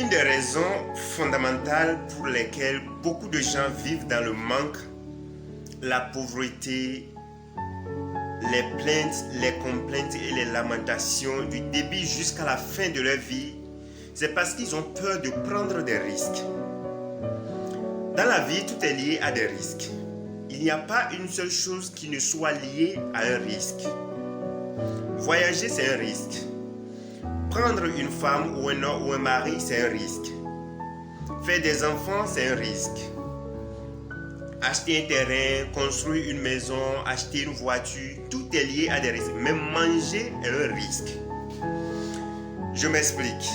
Une des raisons fondamentales pour lesquelles beaucoup de gens vivent dans le manque, la pauvreté, les plaintes, les complaintes et les lamentations du début jusqu'à la fin de leur vie, c'est parce qu'ils ont peur de prendre des risques. Dans la vie, tout est lié à des risques. Il n'y a pas une seule chose qui ne soit liée à un risque. Voyager, c'est un risque. Prendre une femme ou un homme ou un mari, c'est un risque. Faire des enfants, c'est un risque. Acheter un terrain, construire une maison, acheter une voiture, tout est lié à des risques. Même manger est un risque. Je m'explique.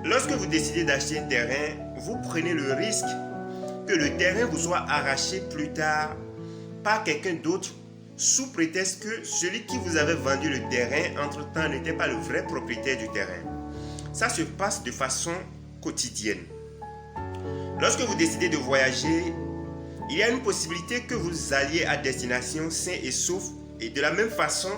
Lorsque vous décidez d'acheter un terrain, vous prenez le risque que le terrain vous soit arraché plus tard par quelqu'un d'autre sous prétexte que celui qui vous avait vendu le terrain entre-temps n'était pas le vrai propriétaire du terrain. Ça se passe de façon quotidienne. Lorsque vous décidez de voyager, il y a une possibilité que vous alliez à destination sain et sauf. Et de la même façon,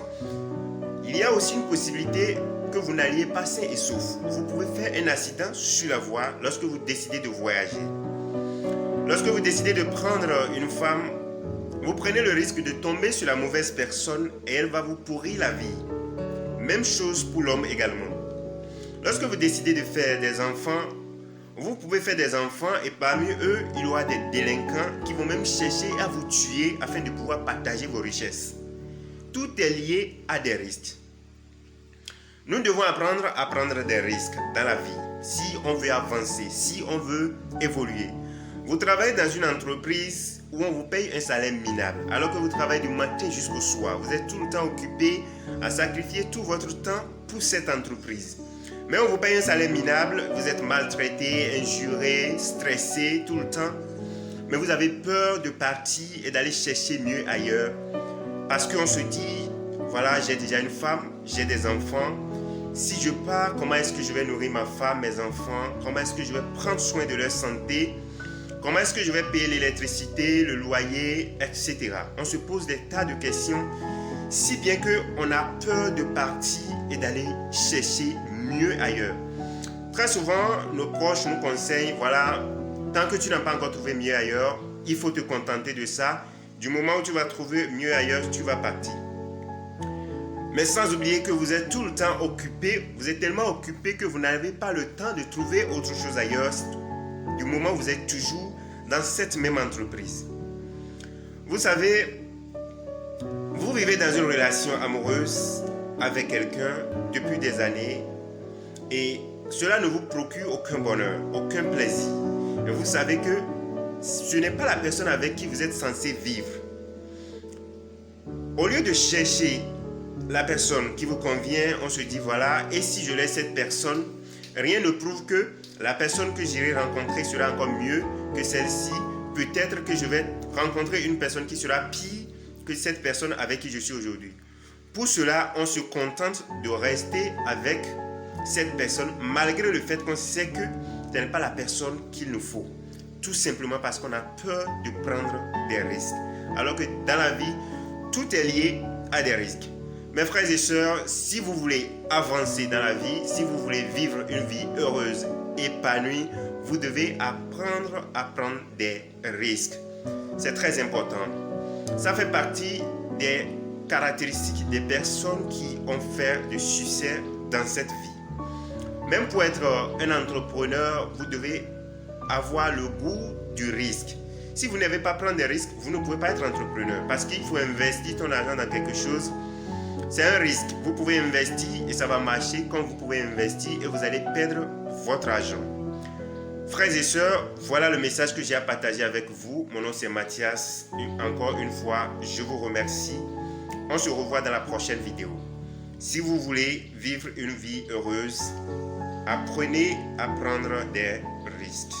il y a aussi une possibilité que vous n'alliez pas sain et sauf. Vous pouvez faire un accident sur la voie lorsque vous décidez de voyager. Lorsque vous décidez de prendre une femme, vous prenez le risque de tomber sur la mauvaise personne et elle va vous pourrir la vie. Même chose pour l'homme également. Lorsque vous décidez de faire des enfants, vous pouvez faire des enfants et parmi eux, il y aura des délinquants qui vont même chercher à vous tuer afin de pouvoir partager vos richesses. Tout est lié à des risques. Nous devons apprendre à prendre des risques dans la vie si on veut avancer, si on veut évoluer. Vous travaillez dans une entreprise où on vous paye un salaire minable, alors que vous travaillez du matin jusqu'au soir. Vous êtes tout le temps occupé à sacrifier tout votre temps pour cette entreprise. Mais on vous paye un salaire minable, vous êtes maltraité, injuré, stressé tout le temps. Mais vous avez peur de partir et d'aller chercher mieux ailleurs. Parce qu'on se dit, voilà, j'ai déjà une femme, j'ai des enfants. Si je pars, comment est-ce que je vais nourrir ma femme, mes enfants? Comment est-ce que je vais prendre soin de leur santé? Comment est-ce que je vais payer l'électricité, le loyer, etc. On se pose des tas de questions, si bien qu'on a peur de partir et d'aller chercher mieux ailleurs. Très souvent, nos proches nous conseillent, voilà, tant que tu n'as pas encore trouvé mieux ailleurs, il faut te contenter de ça. Du moment où tu vas trouver mieux ailleurs, tu vas partir. Mais sans oublier que vous êtes tout le temps occupé, vous êtes tellement occupé que vous n'avez pas le temps de trouver autre chose ailleurs, du moment où vous êtes toujours dans cette même entreprise. Vous savez, vous vivez dans une relation amoureuse avec quelqu'un depuis des années et cela ne vous procure aucun bonheur, aucun plaisir. Et vous savez que ce n'est pas la personne avec qui vous êtes censé vivre. Au lieu de chercher la personne qui vous convient, on se dit voilà, et si je laisse cette personne, rien ne prouve que la personne que j'irai rencontrer sera encore mieux que celle-ci. Peut-être que je vais rencontrer une personne qui sera pire que cette personne avec qui je suis aujourd'hui. Pour cela, on se contente de rester avec cette personne malgré le fait qu'on sait que ce n'est pas la personne qu'il nous faut. Tout simplement parce qu'on a peur de prendre des risques. Alors que dans la vie, tout est lié à des risques. Mes frères et sœurs, si vous voulez avancer dans la vie, si vous voulez vivre une vie heureuse, épanouie, vous devez apprendre à prendre des risques. C'est très important. Ça fait partie des caractéristiques des personnes qui ont fait du succès dans cette vie. Même pour être un entrepreneur, vous devez avoir le goût du risque. Si vous n'avez pas prendre des risques, vous ne pouvez pas être entrepreneur parce qu'il faut investir ton argent dans quelque chose. C'est un risque. Vous pouvez investir et ça va marcher comme vous pouvez investir et vous allez perdre votre argent. Frères et sœurs, voilà le message que j'ai à partager avec vous. Mon nom c'est Mathias. Encore une fois, je vous remercie. On se revoit dans la prochaine vidéo. Si vous voulez vivre une vie heureuse, apprenez à prendre des risques.